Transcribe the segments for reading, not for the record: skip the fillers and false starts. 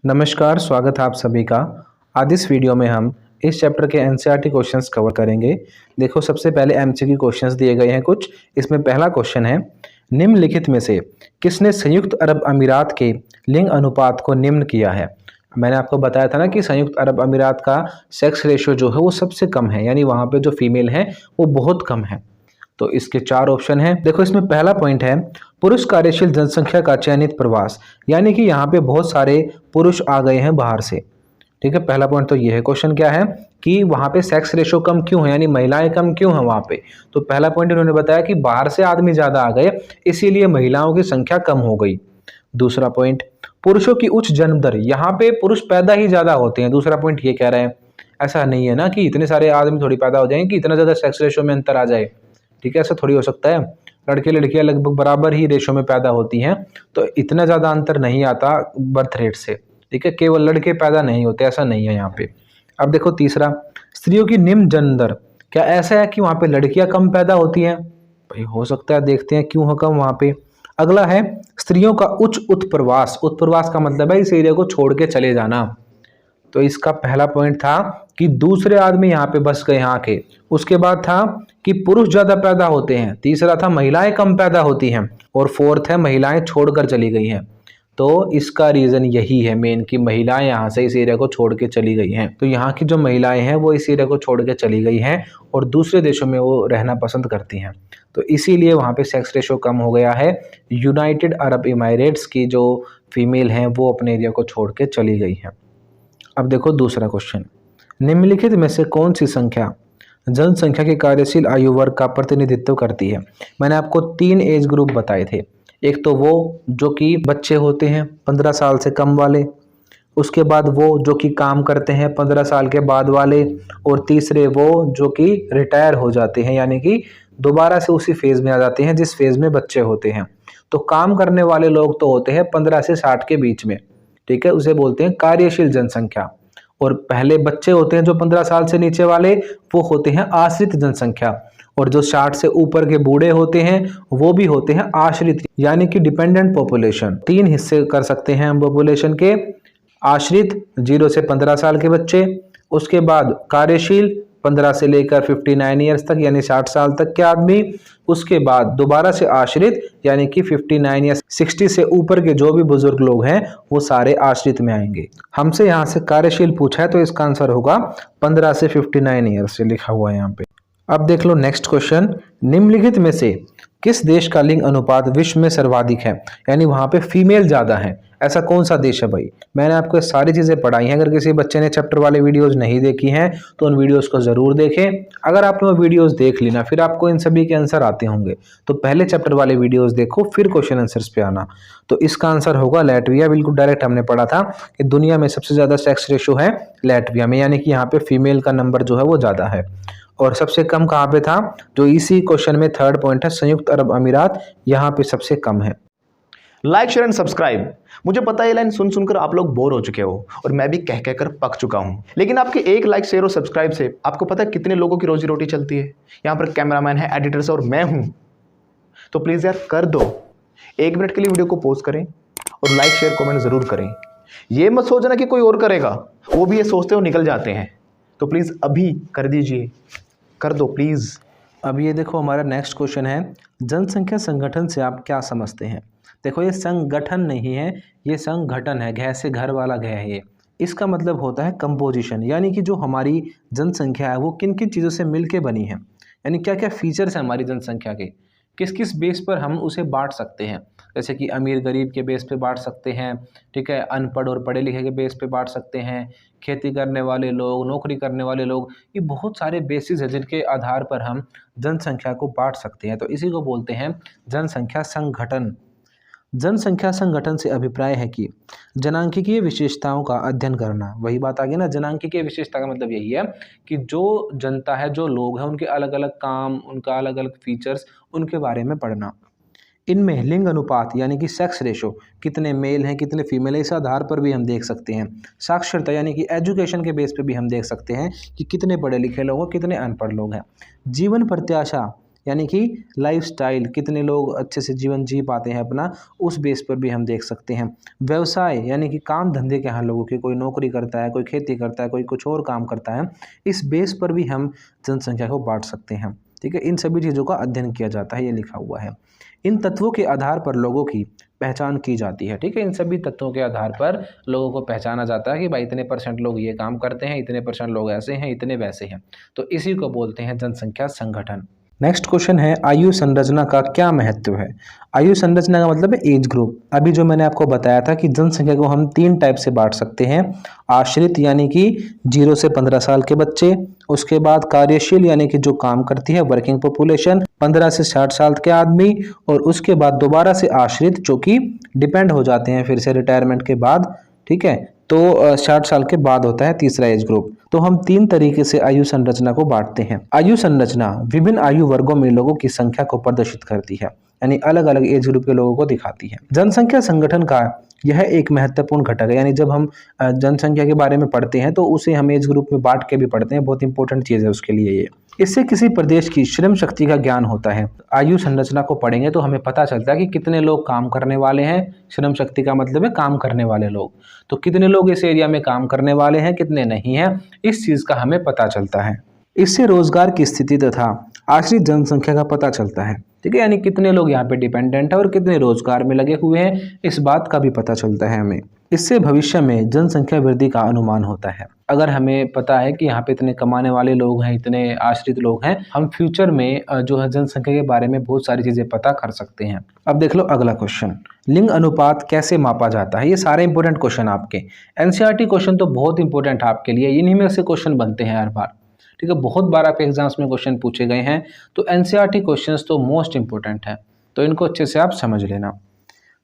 नमस्कार, स्वागत है आप सभी का। आज इस वीडियो में हम इस चैप्टर के एनसीईआरटी क्वेश्चंस कवर करेंगे। देखो, सबसे पहले एमसीक्यू क्वेश्चंस दिए गए हैं कुछ। इसमें पहला क्वेश्चन है, निम्नलिखित में से किसने संयुक्त अरब अमीरात के लिंग अनुपात को निम्न किया है। मैंने आपको बताया था ना कि संयुक्त अरब अमीरात का सेक्स रेशियो जो है वो सबसे कम है, यानी वहाँ पे जो फीमेल है वो बहुत कम है। तो इसके चार ऑप्शन हैं। देखो, इसमें पहला पॉइंट है पुरुष कार्यशील जनसंख्या का चयनित प्रवास, यानी कि यहाँ पे बहुत सारे पुरुष आ गए हैं बाहर से। ठीक है, पहला पॉइंट तो ये है। क्वेश्चन क्या है कि वहाँ पे सेक्स रेशो कम क्यों है, यानी महिलाएं कम क्यों हैं वहाँ पे। तो पहला पॉइंट इन्होंने बताया कि बाहर से आदमी ज्यादा आ गए, इसीलिए महिलाओं की संख्या कम हो गई। दूसरा पॉइंट, पुरुषों की उच्च जन्म दर, यहाँ पे पुरुष पैदा ही ज्यादा होते हैं। दूसरा पॉइंट ये कह रहे हैं, ऐसा नहीं है ना कि इतने सारे आदमी थोड़ी पैदा हो जाएंगे कि इतना ज्यादा सेक्स रेशो में अंतर आ जाए। ठीक है, ऐसा थोड़ी हो सकता है। लड़के लड़कियां लगभग बराबर ही रेशो में पैदा होती हैं, तो इतना ज़्यादा अंतर नहीं आता बर्थ रेट से। ठीक है, केवल लड़के पैदा नहीं होते, ऐसा नहीं है यहाँ पे। अब देखो तीसरा, स्त्रियों की निम्न जन्म दर, क्या ऐसा है कि वहाँ पे लड़कियां कम पैदा होती हैं? भाई हो सकता है, देखते हैं क्यों हो कम वहाँ पे। अगला है स्त्रियों का उच्च उत्प्रवास। उत्प्रवास का मतलब है इस एरिया को छोड़ के चले जाना। तो इसका पहला पॉइंट था कि दूसरे आदमी यहाँ पे बस गए यहाँ के। उसके बाद था कि पुरुष ज्यादा पैदा होते हैं। तीसरा था महिलाएं कम पैदा होती हैं। और फोर्थ है महिलाएं छोड़कर चली गई हैं। तो इसका रीजन यही है मेन, कि महिलाएं यहाँ से इस एरिया को छोड़ के चली गई हैं। तो यहाँ की जो महिलाएं हैं वो इस एरिया को छोड़ के चली गई हैं और दूसरे देशों में वो रहना पसंद करती हैं। तो इसीलिए वहाँ पे सेक्स रेशो कम हो गया है। यूनाइटेड अरब इमारेट्स की जो फीमेल हैं वो अपने एरिया को छोड़ के चली गई हैं। अब देखो दूसरा क्वेश्चन, निम्नलिखित में से कौन सी संख्या जनसंख्या के कार्यशील आयु वर्ग का प्रतिनिधित्व करती है। मैंने आपको 3 एज ग्रुप बताए थे। एक तो वो जो कि बच्चे होते हैं 15 साल से कम वाले, उसके बाद वो जो कि काम करते हैं 15 साल के बाद वाले, और तीसरे वो जो कि रिटायर हो जाते हैं, यानी कि दोबारा से उसी फेज में आ जाते हैं जिस फेज में बच्चे होते हैं। तो काम करने वाले लोग तो होते हैं 15 से 60 के बीच में। ठीक है, उसे बोलते हैं कार्यशील जनसंख्या। और पहले बच्चे होते हैं जो 15 साल से नीचे वाले, वो होते हैं आश्रित जनसंख्या। और जो 60 से ऊपर के बूढ़े होते हैं वो भी होते हैं आश्रित, यानी कि डिपेंडेंट पॉपुलेशन। 3 हिस्से कर सकते हैं हम पॉपुलेशन के। आश्रित 0 से 15 साल के बच्चे, उसके बाद कार्यशील 15 से लेकर 59 ईयर्स तक, यानी 60 साल तक के आदमी। उसके बाद दोबारा से आश्रित, यानी कि 59 या 60 से ऊपर के जो भी बुजुर्ग लोग हैं वो सारे आश्रित में आएंगे। हमसे यहाँ से कार्यशील पूछा है तो इसका आंसर होगा 15 से 59 ईयर्स से, लिखा हुआ है यहाँ पे। अब देख लो नेक्स्ट क्वेश्चन, निम्नलिखित में से किस देश का लिंग अनुपात विश्व में सर्वाधिक है, यानी वहां पे फीमेल ज्यादा है। ऐसा कौन सा देश है भाई? मैंने आपको सारी चीजें पढ़ाई हैं। अगर किसी बच्चे ने चैप्टर वाले वीडियोस नहीं देखी हैं तो उन वीडियोस को जरूर देखें। अगर आपने वो वीडियोस देख ली ना, फिर आपको इन सभी के आंसर आते होंगे। तो पहले चैप्टर वाले वीडियोस देखो, फिर क्वेश्चन आंसर्स पे आना। तो इसका आंसर होगा लैटविया। बिल्कुल डायरेक्ट हमने पढ़ा था कि दुनिया में सबसे ज्यादा सेक्स रेशो है लैटविया में, यानी कि यहाँ पे फीमेल का नंबर जो है वो ज्यादा है। और सबसे कम कहाँ पे था, जो इसी क्वेश्चन में थर्ड पॉइंट है, संयुक्त अरब अमीरात, यहाँ पे सबसे कम है। Like share and subscribe. मुझे पता है ये लाइन सुन सुनकर आप लोग बोर हो चुके हो और मैं भी कह कहकर पक चुका हूं, लेकिन आपके एक लाइक शेयर और सब्सक्राइब से आपको पता है कितने लोगों की रोजी रोटी चलती है। यहाँ पर कैमरामैन है, एडिटर्स और मैं हूं। तो प्लीज यार कर दो, 1 मिनट के लिए वीडियो को पॉज करें और लाइक शेयर कमेंट जरूर करें। ये मत सोचना कि कोई और करेगा, वो भी ये सोचते हो निकल जाते हैं। तो प्लीज अभी कर दीजिए, कर दो प्लीज। अब ये देखो, हमारा नेक्स्ट क्वेश्चन है, जनसंख्या संगठन से आप क्या समझते हैं। देखो, ये संगठन नहीं है, ये संगठन है। घ से घर वाला घ है ये। इसका मतलब होता है कंपोजिशन, यानी कि जो हमारी जनसंख्या है वो किन किन चीज़ों से मिलके बनी है, यानी क्या क्या फीचर्स हैं हमारी जनसंख्या के, किस किस बेस पर हम उसे बांट सकते हैं। जैसे कि अमीर गरीब के बेस पे बांट सकते हैं, ठीक है, अनपढ़ और पढ़े लिखे के बेस पे बांट सकते हैं, खेती करने वाले लोग, नौकरी करने वाले लोग। ये बहुत सारे बेसिस हैं जिनके आधार पर हम जनसंख्या को बांट सकते हैं। तो इसी को बोलते हैं जनसंख्या संगठन। जनसंख्या संगठन से अभिप्राय है कि जनांकीय विशेषताओं का अध्ययन करना। वही बात आ गई ना, जनांकीय विशेषता का मतलब यही है कि जो जनता है, जो लोग हैं, उनके अलग अलग काम, उनका अलग अलग फीचर्स, उनके बारे में पढ़ना। इनमें लिंग अनुपात यानी कि सेक्स रेशो, कितने मेल हैं कितने फीमेल है, इस आधार पर भी हम देख सकते हैं। साक्षरता यानी कि एजुकेशन के बेस पे भी हम देख सकते हैं कि कितने पढ़े लिखे लोग हैं कितने अनपढ़ लोग हैं। जीवन प्रत्याशा यानी कि लाइफस्टाइल, कितने लोग अच्छे से जीवन जी पाते हैं अपना, उस बेस पर भी हम देख सकते हैं। व्यवसाय यानी कि काम धंधे के हैं लोगों के, कोई नौकरी करता है, कोई खेती करता है, कोई कुछ और काम करता है, इस बेस पर भी हम जनसंख्या को बांट सकते हैं। ठीक है, इन सभी चीज़ों का अध्ययन किया जाता है, ये लिखा हुआ है। इन तत्वों के आधार पर लोगों की पहचान की जाती है। ठीक है, इन सभी तत्वों के आधार पर लोगों को पहचाना जाता है कि भाई इतने % लोग ये काम करते हैं, इतने % लोग ऐसे हैं, इतने वैसे हैं। तो इसी को बोलते हैं जनसंख्या संगठन। नेक्स्ट क्वेश्चन है, आयु संरचना का क्या महत्व है? आयु संरचना का मतलब है एज ग्रुप। अभी जो मैंने आपको बताया था कि जनसंख्या को हम 3 टाइप से बांट सकते हैं। आश्रित यानी कि 0 से 15 साल के बच्चे, उसके बाद कार्यशील यानी कि जो काम करती है, वर्किंग पॉपुलेशन 15 से 60 साल के आदमी, और उसके बाद दोबारा से आश्रित जो कि डिपेंड हो जाते हैं फिर से रिटायरमेंट के बाद। ठीक है, तो 60 साल के बाद होता है तीसरा एज ग्रुप। तो हम 3 तरीके से आयु संरचना को बांटते हैं। आयु संरचना विभिन्न आयु वर्गों में लोगों की संख्या को प्रदर्शित करती है, यानी अलग अलग एज ग्रुप के लोगों को दिखाती है। जनसंख्या संगठन का यह एक महत्वपूर्ण घटक है, यानी जब हम जनसंख्या के बारे में पढ़ते हैं तो उसे हम एज ग्रुप में बांट के भी पढ़ते हैं, बहुत इंपॉर्टेंट चीज़ है उसके लिए ये। इससे किसी प्रदेश की श्रम शक्ति का ज्ञान होता है। आयु संरचना को पढ़ेंगे तो हमें पता चलता है कि कितने लोग काम करने वाले हैं। श्रम शक्ति का मतलब है काम करने वाले लोग, तो कितने लोग इस एरिया में काम करने वाले हैं, कितने नहीं हैं, इस चीज़ का हमें पता चलता है। इससे रोजगार की स्थिति तथा आश्रित जनसंख्या का पता चलता है। ठीक है, यानी कितने लोग यहाँ पे डिपेंडेंट है और कितने रोजगार में लगे हुए हैं, इस बात का भी पता चलता है हमें। इससे भविष्य में जनसंख्या वृद्धि का अनुमान होता है। अगर हमें पता है कि यहाँ पे इतने कमाने वाले लोग हैं, इतने आश्रित लोग हैं, हम फ्यूचर में जो है जनसंख्या के बारे में बहुत सारी चीज़ें पता कर सकते हैं। अब देख लो अगला क्वेश्चन, लिंग अनुपात कैसे मापा जाता है? ये सारे इंपॉर्टेंट क्वेश्चन आपके एनसीईआरटी क्वेश्चन तो बहुत इंपॉर्टेंट है आपके लिए, इन्हीं में से क्वेश्चन बनते हैं हर बार। ठीक है, बहुत बार आपके एग्जाम्स में क्वेश्चन पूछे गए हैं, तो एनसीईआरटी क्वेश्चंस तो मोस्ट इंपॉर्टेंट है, तो इनको अच्छे से आप समझ लेना।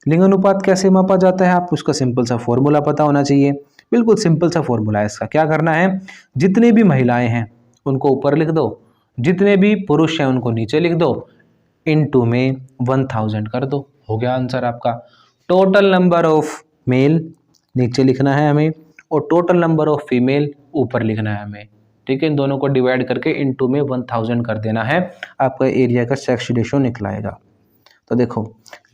लिंग अनुपात कैसे मापा जाता है? आपको उसका सिंपल सा फॉर्मूला पता होना चाहिए। बिल्कुल सिंपल सा फॉर्मूला है इसका। क्या करना है, जितने भी महिलाएं हैं उनको ऊपर लिख दो, जितने भी पुरुष हैं उनको नीचे लिख दो, इनटू में 1000 कर दो, हो गया आंसर आपका। टोटल नंबर ऑफ मेल नीचे लिखना है हमें, और टोटल नंबर ऑफ फीमेल ऊपर लिखना है हमें। ठीक है, इन दोनों को डिवाइड करके इनटू में 1000 कर देना है, आपका एरिया का सेक्स रेशियो निकलाएगा। तो देखो,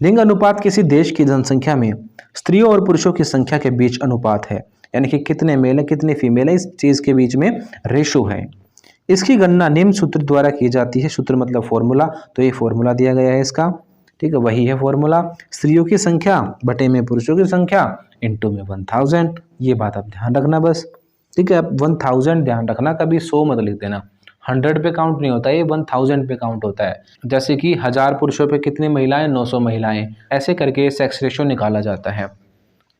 लिंग अनुपात किसी देश की जनसंख्या में स्त्रियों और पुरुषों की संख्या के बीच अनुपात है, यानी कि कितने मेल हैं कितने फीमेल हैं, इस चीज़ के बीच में रेशो है। इसकी गणना निम्न सूत्र द्वारा की जाती है। सूत्र मतलब फॉर्मूला, तो ये फॉर्मूला दिया गया है इसका। ठीक है, वही है फॉर्मूला, स्त्रियों की संख्या बटे में पुरुषों की संख्या इनटू में 1000। ये बात आप ध्यान रखना बस। ठीक है, अब 1000 ध्यान रखना, कभी 100 मत लिख देना। 100 पे काउंट नहीं होता, ये 1000 पे काउंट होता है। जैसे कि 1000 पुरुषों पे कितनी महिलाएं, 900 महिलाएं, ऐसे करके सेक्स रेशियो निकाला जाता है।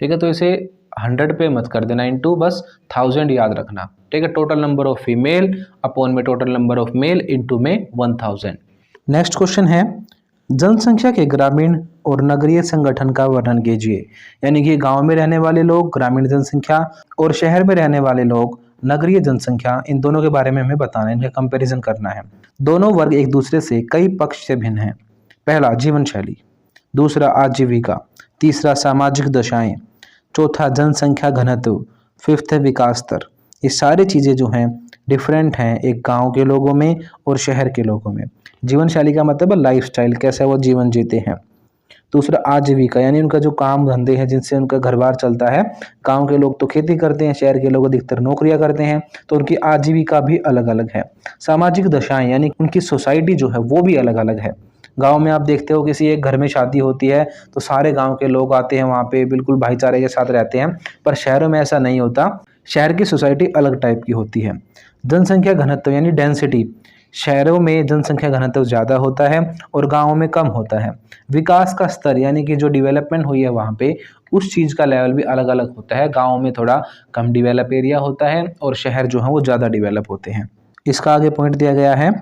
ठीक है, तो इसे 100 पे मत कर देना, इनटू बस 1000 याद रखना। ठीक है, total number of female upon में total number of male into में 1000। नेक्स्ट क्वेश्चन है, जनसंख्या के ग्रामीण और नगरीय संगठन का वर्णन कीजिए। यानी कि गांव में रहने वाले लोग ग्रामीण जनसंख्या और शहर में रहने वाले लोग नगरीय जनसंख्या, इन दोनों के बारे में हमें बताना है, इनका कंपैरिजन करना है। दोनों वर्ग एक दूसरे से कई पक्ष से भिन्न हैं। पहला जीवन शैली, दूसरा आजीविका, तीसरा सामाजिक दशाएं, चौथा जनसंख्या घनत्व, फिफ्थ है विकास स्तर। ये सारी चीज़ें जो हैं डिफरेंट हैं एक गांव के लोगों में और शहर के लोगों में। जीवन शैली का मतलब है लाइफस्टाइल, कैसा वो जीवन जीते हैं। दूसरा आजीविका, यानी उनका जो काम धंधे हैं जिनसे उनका घर बार चलता है। गांव के लोग तो खेती करते हैं, शहर के लोग अधिकतर नौकरियां करते हैं, तो उनकी आजीविका भी अलग अलग है। सामाजिक दशाएं, यानी उनकी सोसाइटी जो है वो भी अलग अलग है। गांव में आप देखते हो किसी एक घर में शादी होती है तो सारे गांव के लोग आते हैं वहाँ पे, बिल्कुल भाईचारे के साथ रहते हैं, पर शहरों में ऐसा नहीं होता। शहर की सोसाइटी अलग टाइप की होती है। जनसंख्या घनत्व यानी डेंसिटी, शहरों में जनसंख्या घनत्व ज़्यादा होता है और गाँवों में कम होता है। विकास का स्तर, यानी कि जो डेवलपमेंट हुई है वहाँ पे, उस चीज़ का लेवल भी अलग अलग होता है। गाँव में थोड़ा कम डेवलप एरिया होता है और शहर जो है वो ज़्यादा डेवलप होते हैं। इसका आगे पॉइंट दिया गया है,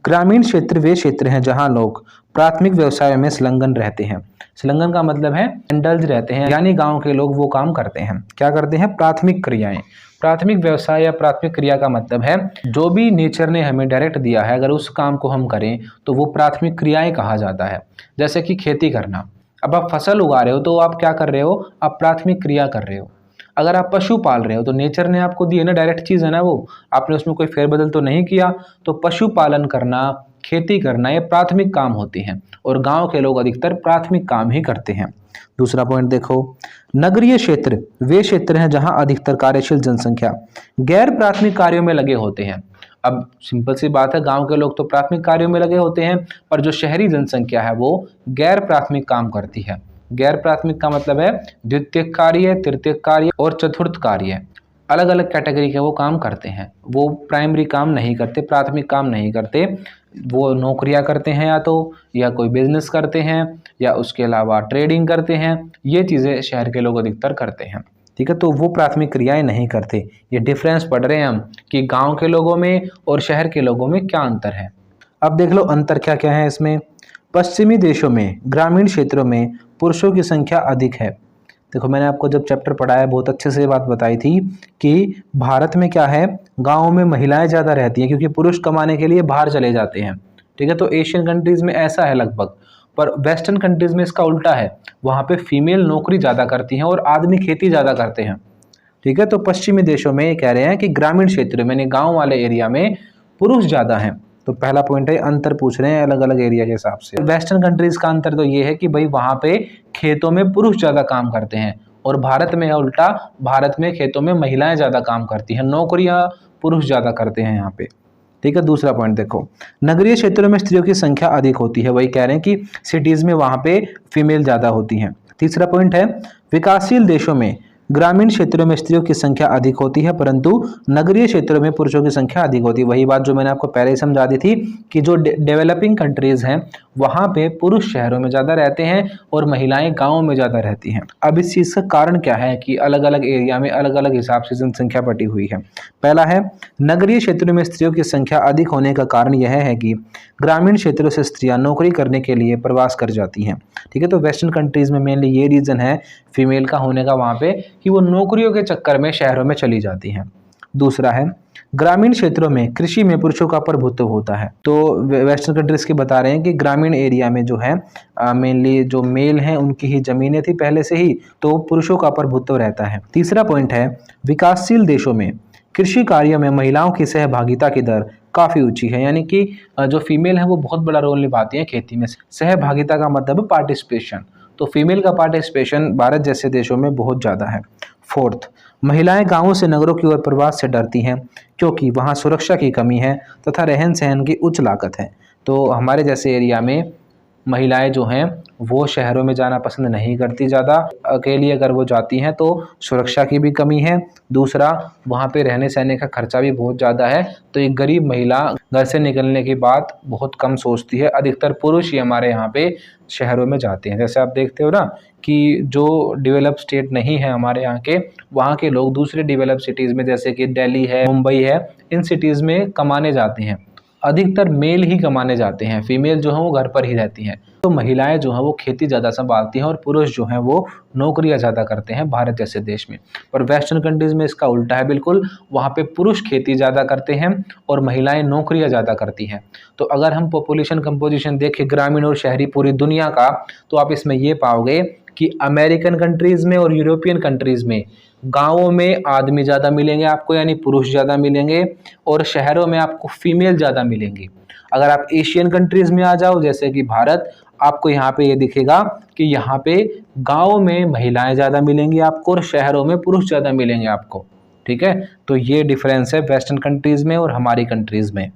ग्रामीण क्षेत्र वे क्षेत्र हैं जहाँ लोग प्राथमिक व्यवसाय में संलग्न रहते हैं। संलग्न का मतलब है इंडल्ज रहते हैं, यानी गांव के लोग वो काम करते हैं। क्या करते हैं? प्राथमिक क्रियाएं। प्राथमिक व्यवसाय या प्राथमिक क्रिया का मतलब है जो भी नेचर ने हमें डायरेक्ट दिया है, अगर उस काम को हम करें तो वो प्राथमिक क्रियाएं कहा जाता है। जैसे कि खेती करना, अब आप फसल उगा रहे हो तो आप क्या कर रहे हो? आप प्राथमिक क्रिया कर रहे हो। अगर आप पशु पाल रहे हो तो नेचर ने आपको दी है ना, डायरेक्ट चीज़ है ना वो, आपने उसमें कोई फेरबदल तो नहीं किया। तो पशु पालन करना खेती करना ये प्राथमिक काम होती हैं और गांव के लोग अधिकतर प्राथमिक काम ही करते हैं। दूसरा पॉइंट देखो, नगरीय क्षेत्र वे क्षेत्र हैं जहां अधिकतर कार्यशील जनसंख्या गैर प्राथमिक कार्यों में लगे होते हैं। अब सिंपल सी बात है, गांव के लोग तो प्राथमिक कार्यों में लगे होते हैं, पर जो शहरी जनसंख्या है वो गैर प्राथमिक काम करती है। गैर प्राथमिक का मतलब है द्वितीयक कार्य, तृतीयक कार्य और चतुर्थ कार्य, अलग अलग कैटेगरी के वो काम करते हैं। वो प्राइमरी काम नहीं करते, प्राथमिक काम नहीं करते। वो नौकरियां करते हैं या कोई बिजनेस करते हैं या उसके अलावा ट्रेडिंग करते हैं। ये चीज़ें शहर के लोग अधिकतर करते हैं, ठीक है। तो वो प्राथमिक क्रियाएं नहीं करते। ये डिफरेंस पढ़ रहे हैं हम कि गांव के लोगों में और शहर के लोगों में क्या अंतर है। अब देख लो अंतर क्या क्या है इसमें। पश्चिमी देशों में ग्रामीण क्षेत्रों में पुरुषों की संख्या अधिक है। देखो मैंने आपको जब चैप्टर पढ़ाया बहुत अच्छे से बात बताई थी कि भारत में क्या है, गाँव में महिलाएं ज़्यादा रहती हैं क्योंकि पुरुष कमाने के लिए बाहर चले जाते हैं, ठीक है। तो एशियन कंट्रीज़ में ऐसा है लगभग, पर वेस्टर्न कंट्रीज़ में इसका उल्टा है। वहाँ पे फीमेल नौकरी ज़्यादा करती हैं और आदमी खेती ज़्यादा करते हैं, ठीक है। तो पश्चिमी देशों में ये कह रहे हैं कि ग्रामीण क्षेत्र में, गाँव वाले एरिया में पुरुष ज़्यादा हैं। तो पहला पॉइंट है अंतर पूछ रहे हैं अलग अलग एरिया के हिसाब से। वेस्टर्न कंट्रीज का अंतर तो ये है कि भाई वहाँ पे खेतों में पुरुष ज़्यादा काम करते हैं और भारत में है उल्टा, भारत में खेतों में महिलाएं ज़्यादा काम करती हैं, नौकरियां पुरुष ज़्यादा करते हैं यहाँ पे, ठीक है। दूसरा पॉइंट देखो, नगरीय क्षेत्रों में स्त्रियों की संख्या अधिक होती है। वही कह रहे हैं कि सिटीज़ में वहाँ पे फीमेल ज़्यादा होती हैं। तीसरा पॉइंट है विकासशील देशों में ग्रामीण क्षेत्रों में स्त्रियों की संख्या अधिक होती है परंतु नगरीय क्षेत्रों में पुरुषों की संख्या अधिक होती है। वही बात जो मैंने आपको पहले ही समझा दी थी कि जो डेवलपिंग कंट्रीज हैं वहाँ पे पुरुष शहरों में ज़्यादा रहते हैं और महिलाएं गाँवों में ज़्यादा रहती हैं। अब इस चीज़ का कारण क्या है कि अलग अलग एरिया में अलग अलग हिसाब से जनसंख्या बटी हुई है। पहला है, नगरीय क्षेत्रों में स्त्रियों की संख्या अधिक होने का कारण यह है कि ग्रामीण क्षेत्रों से स्त्रियां नौकरी करने के लिए प्रवास कर जाती हैं, ठीक है। तो वेस्टर्न कंट्रीज़ में मेनली ये रीज़न है फीमेल का होने का वहाँ पे कि वो नौकरियों के चक्कर में शहरों में चली जाती हैं। दूसरा है, ग्रामीण क्षेत्रों में कृषि में पुरुषों का प्रभुत्व होता है। तो वेस्टर्न कंट्रीज के बता रहे हैं कि ग्रामीण एरिया में जो है मेनली जो मेल हैं उनकी ही जमीनें थी पहले से ही, तो पुरुषों का प्रभुत्व रहता है। तीसरा पॉइंट है, विकासशील देशों में कृषि कार्यों में महिलाओं की सहभागिता की दर काफ़ी ऊंची है, यानी कि जो फीमेल है वो बहुत बड़ा रोल निभाती हैं खेती में। सहभागिता का मतलब पार्टिसिपेशन, तो फीमेल का पार्टिसिपेशन भारत जैसे देशों में बहुत ज़्यादा है। फोर्थ, महिलाएं गांवों से नगरों की ओर प्रवास से डरती हैं क्योंकि वहां सुरक्षा की कमी है तथा रहन सहन की उच्च लागत है। तो हमारे जैसे एरिया में महिलाएं जो हैं वो शहरों में जाना पसंद नहीं करती ज़्यादा, अकेली अगर वो जाती हैं तो सुरक्षा की भी कमी है। दूसरा, वहाँ पे रहने सहने का खर्चा भी बहुत ज़्यादा है। तो एक गरीब महिला घर से निकलने की बात बहुत कम सोचती है। अधिकतर पुरुष ही हमारे यहाँ पे शहरों में जाते हैं। जैसे आप देखते हो ना कि जो डेवलप स्टेट नहीं है हमारे यहाँ के, वहाँ के लोग दूसरे डेवलप सिटीज़ में जैसे कि दिल्ली है, मुंबई है, इन सिटीज़ में कमाने जाते हैं। अधिकतर मेल ही कमाने जाते हैं, फीमेल जो हैं वो घर पर ही रहती हैं। तो महिलाएं जो हैं वो खेती ज़्यादा संभालती हैं और पुरुष जो हैं वो नौकरियां ज़्यादा करते हैं भारत जैसे देश में। पर वेस्टर्न कंट्रीज़ में इसका उल्टा है बिल्कुल, वहाँ पे पुरुष खेती ज़्यादा करते हैं और महिलाएं नौकरियां ज़्यादा करती हैं। तो अगर हम पॉपुलेशन कंपोजिशन देखें ग्रामीण और शहरी पूरी दुनिया का, तो आप इसमें ये पाओगे कि अमेरिकन कंट्रीज़ में और यूरोपियन कंट्रीज़ में गांवों में आदमी ज़्यादा मिलेंगे आपको, यानी पुरुष ज़्यादा मिलेंगे, और शहरों में आपको फीमेल ज़्यादा मिलेंगी। अगर आप एशियन कंट्रीज़ में आ जाओ जैसे कि भारत, आपको यहाँ पे ये दिखेगा कि यहाँ पे गाँव में महिलाएं ज़्यादा मिलेंगी आपको और शहरों में पुरुष ज़्यादा मिलेंगे आपको, ठीक है। तो ये डिफरेंस है वेस्टर्न कंट्रीज़ में और हमारी कंट्रीज़ में।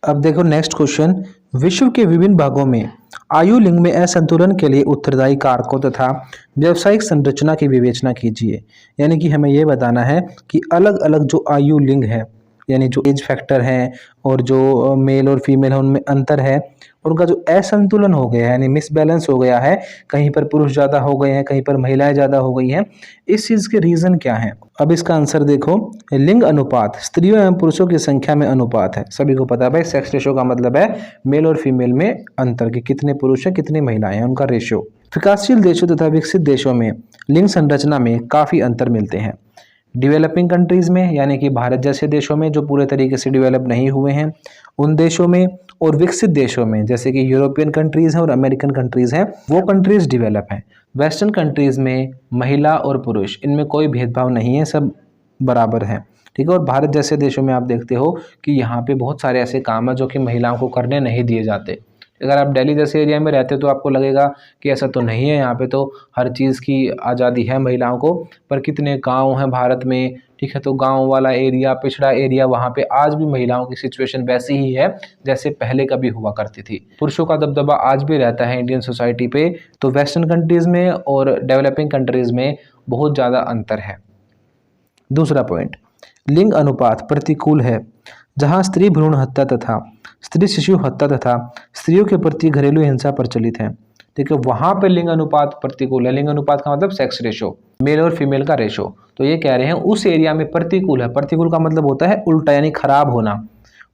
अब देखो नेक्स्ट क्वेश्चन, विश्व के विभिन्न भागों में आयु लिंग में असंतुलन के लिए उत्तरदायी कारकों तथा व्यावसायिक संरचना की विवेचना कीजिए। यानी कि हमें यह बताना है कि अलग अलग जो आयु लिंग है, यानी जो एज फैक्टर है और जो मेल और फीमेल है उनमें अंतर है, उनका जो असंतुलन हो गया है यानी मिसबैलेंस हो गया है, कहीं पर पुरुष ज़्यादा हो गए हैं, कहीं पर महिलाएं ज़्यादा हो गई हैं, इस चीज़ के रीज़न क्या हैं। अब इसका आंसर देखो, लिंग अनुपात स्त्रियों एवं पुरुषों की संख्या में अनुपात है। सभी को पता है भाई सेक्स रेशो का मतलब है मेल और फीमेल में अंतर, कि कितने पुरुष हैं कितनी महिलाएं हैं, उनका रेशियो। विकासशील देशों तथा विकसित देशों में लिंग संरचना में काफ़ी अंतर मिलते हैं। डेवलपिंग कंट्रीज़ में यानी कि भारत जैसे देशों में जो पूरे तरीके से डेवलप नहीं हुए हैं उन देशों में, और विकसित देशों में जैसे कि यूरोपियन कंट्रीज़ हैं और अमेरिकन कंट्रीज़ हैं, वो कंट्रीज़ डेवलप हैं। वेस्टर्न कंट्रीज़ में महिला और पुरुष इनमें कोई भेदभाव नहीं है, सब बराबर हैं, ठीक है। और भारत जैसे देशों में आप देखते हो कि यहाँ पे बहुत सारे ऐसे काम हैं जो कि महिलाओं को करने नहीं दिए जाते। अगर आप दिल्ली जैसे एरिया में रहते हो तो आपको लगेगा कि ऐसा तो नहीं है, यहाँ पे तो हर चीज़ की आज़ादी है महिलाओं को। पर कितने गांव हैं भारत में, ठीक है, तो गांव वाला एरिया, पिछड़ा एरिया, वहाँ पे आज भी महिलाओं की सिचुएशन वैसी ही है जैसे पहले कभी हुआ करती थी। पुरुषों का दबदबा आज भी रहता है इंडियन सोसाइटी पे। तो वेस्टर्न कंट्रीज़ में और डेवलपिंग कंट्रीज़ में बहुत ज़्यादा अंतर है। दूसरा पॉइंट, लिंग अनुपात प्रतिकूल है। जहाँ स्त्री भ्रूण हत्या तथा स्त्री शिशु हत्या तथा स्त्रियों के प्रति घरेलू हिंसा प्रचलित है, ठीक है, वहाँ पे लिंग अनुपात प्रतिकूल है। लिंग अनुपात का मतलब सेक्स रेशो, मेल और फीमेल का रेशो। तो ये कह रहे हैं उस एरिया में प्रतिकूल है। प्रतिकूल का मतलब होता है उल्टा, यानी खराब होना।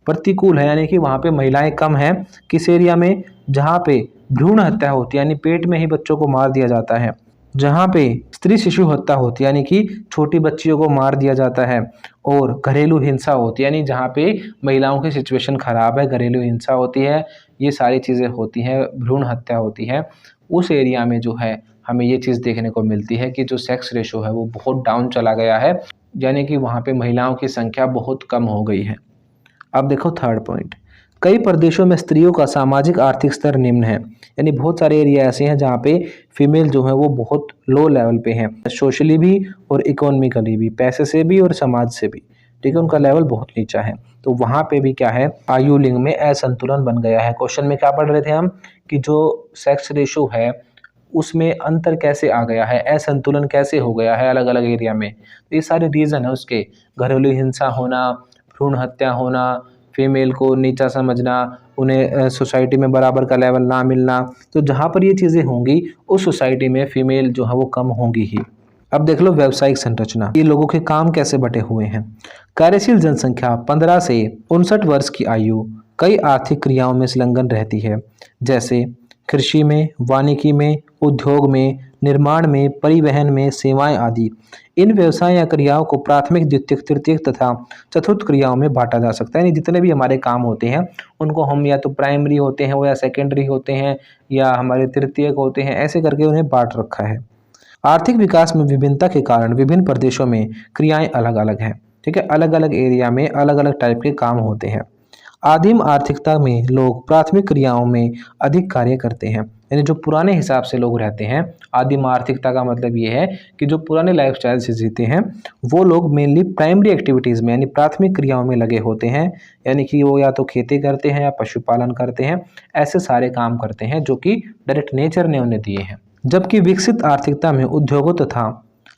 प्रतिकूल है यानी कि वहाँ पे महिलाएं कम हैं। किस एरिया में? जहाँ पे भ्रूण हत्या होती है, यानी पेट में ही बच्चों को मार दिया जाता है। जहाँ पे स्त्री शिशु हत्या होती है, यानी कि छोटी बच्चियों को मार दिया जाता है। और घरेलू हिंसा होती है, यानी जहाँ पे महिलाओं की सिचुएशन खराब है, घरेलू हिंसा होती है, ये सारी चीज़ें होती हैं, भ्रूण हत्या होती है। उस एरिया में जो है हमें ये चीज़ देखने को मिलती है कि जो सेक्स रेशो है वो बहुत डाउन चला गया है, यानी कि वहाँ पे महिलाओं की संख्या बहुत कम हो गई है। अब देखो थर्ड पॉइंट, कई प्रदेशों में स्त्रियों का सामाजिक आर्थिक स्तर निम्न है। यानी बहुत सारे एरिया ऐसे हैं जहाँ पे फीमेल जो है वो बहुत लो लेवल पे हैं, सोशली भी और इकोनॉमिकली भी, पैसे से भी और समाज से भी, ठीक है, उनका लेवल बहुत नीचा है। तो वहाँ पे भी क्या है, आयु लिंग में असंतुलन बन गया है। क्वेश्चन में क्या पढ़ रहे थे हम कि जो सेक्स रेशो है उसमें अंतर कैसे आ गया है, असंतुलन कैसे हो गया है अलग अलग एरिया में। तो ये सारे रीज़न है उसके, घरेलू हिंसा होना, भ्रूण हत्या होना, फीमेल को नीचा समझना, उन्हें सोसाइटी में बराबर का लेवल ना मिलना। तो जहाँ पर ये चीज़ें होंगी उस सोसाइटी में फीमेल जो है वो कम होंगी ही। अब देख लो व्यावसायिक संरचना, ये लोगों के काम कैसे बटे हुए हैं। कार्यशील जनसंख्या 15 से 59 वर्ष की आयु कई आर्थिक क्रियाओं में संलग्न रहती है, जैसे कृषि में, वानिकी में, उद्योग में, निर्माण में, परिवहन में, सेवाएं आदि। इन व्यवसाय या क्रियाओं को प्राथमिक, द्वितीयक, तृतीयक तथा चतुर्थ क्रियाओं में बांटा जा सकता है। यानी जितने भी हमारे काम होते हैं उनको हम या तो प्राइमरी होते हैं वो, या सेकेंडरी होते हैं, या हमारे तृतीयक होते हैं, ऐसे करके उन्हें बांट रखा है। आर्थिक विकास में विभिन्नता के कारण विभिन्न प्रदेशों में क्रियाएं अलग अलग हैं, ठीक है, अलग अलग एरिया में अलग अलग टाइप के काम होते हैं। आदिम आर्थिकता में लोग प्राथमिक क्रियाओं में अधिक कार्य करते हैं। यानी जो पुराने हिसाब से लोग रहते हैं, आदिम आर्थिकता का मतलब ये है कि जो पुराने लाइफस्टाइल से जीते हैं वो लोग मेनली प्राइमरी एक्टिविटीज़ में, यानी प्राथमिक क्रियाओं में लगे होते हैं। यानी कि वो या तो खेती करते हैं या पशुपालन करते हैं, ऐसे सारे काम करते हैं जो कि डायरेक्ट नेचर ने उन्हें दिए हैं। जबकि विकसित आर्थिकता में उद्योगों तथा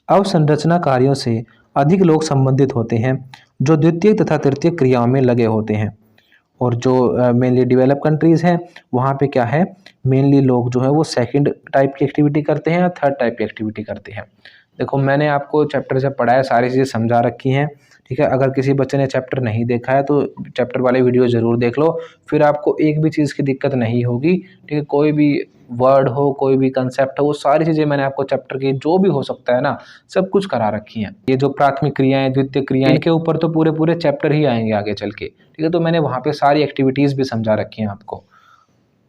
अवसंरचना कार्यों से अधिक लोग संबंधित होते हैं जो द्वितीय तथा तृतीय क्रियाओं में लगे होते हैं। और जो मेनली डेवलप कंट्रीज़ हैं वहाँ पे क्या है, मेनली लोग जो है वो सेकंड टाइप की एक्टिविटी करते हैं या थर्ड टाइप की एक्टिविटी करते हैं। देखो मैंने आपको चैप्टर जब पढ़ाया सारी चीज़ें समझा रखी हैं, ठीक है। अगर किसी बच्चे ने चैप्टर नहीं देखा है तो चैप्टर वाले वीडियो ज़रूर देख लो, फिर आपको एक भी चीज़ की दिक्कत नहीं होगी, ठीक है। कोई भी वर्ड हो, कोई भी कंसेप्ट हो, वो सारी चीज़ें मैंने आपको चैप्टर की जो भी हो सकता है ना, सब कुछ करा रखी हैं। ये जो प्राथमिक क्रियाएं, द्वितीय क्रियाएं, इनके ऊपर तो पूरे पूरे चैप्टर ही आएंगे आगे चल के, ठीक है। तो मैंने वहाँ पे सारी एक्टिविटीज़ भी समझा रखी हैं आपको।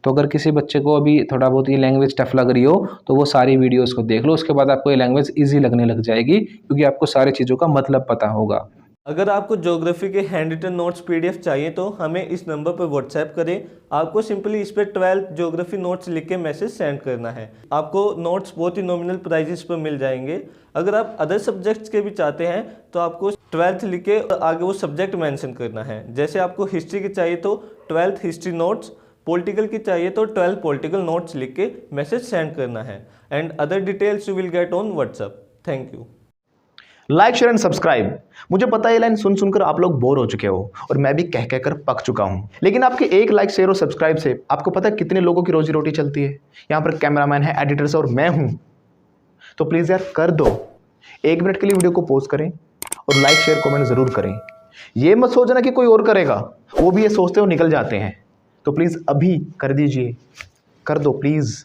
तो अगर किसी बच्चे को अभी थोड़ा बहुत ये लैंग्वेज टफ लग रही हो तो वो सारी वीडियोस को देख लो, उसके बाद आपको ये लैंग्वेज इजी लगने लग जाएगी क्योंकि आपको सारी चीज़ों का मतलब पता होगा। अगर आपको ज्योग्राफी के हैंड रिटन नोट्स पीडीएफ चाहिए तो हमें इस नंबर पर व्हाट्सएप करें। आपको सिंपली इस पर 12th ज्योग्राफी नोट्स लिख के मैसेज सेंड करना है। आपको नोट्स बहुत ही नॉमिनल प्राइजेस पर मिल जाएंगे। अगर आप अदर सब्जेक्ट्स के भी चाहते हैं तो आपको 12th लिख के आगे वो सब्जेक्ट मेंशन करना है। जैसे आपको हिस्ट्री की चाहिए तो 12th हिस्ट्री नोट्स, पॉलिटिकल की चाहिए तो 12 पॉलिटिकल नोट्स लिख के मैसेज सेंड करना है। And other details you will get on WhatsApp. Thank you. Like, share and subscribe. मुझे पता है ये लाइन सुन सुनकर आप लोग बोर हो चुके हो और मैं भी कह कहकर पक चुका हूं, लेकिन आपके एक लाइक, शेयर और सब्सक्राइब से आपको पता है कितने लोगों की रोजी रोटी चलती है। यहाँ पर कैमरामैन है, एडिटर्स और मैं हूं। तो प्लीज़ यार कर दो, 1 मिनट के लिए वीडियो को पॉज करें और लाइक, शेयर, कमेंट ज़रूर करें। ये मत सोचना कि कोई और करेगा, वो भी ये सोचते हो निकल जाते हैं। तो प्लीज़ अभी कर दीजिए, कर दो प्लीज़।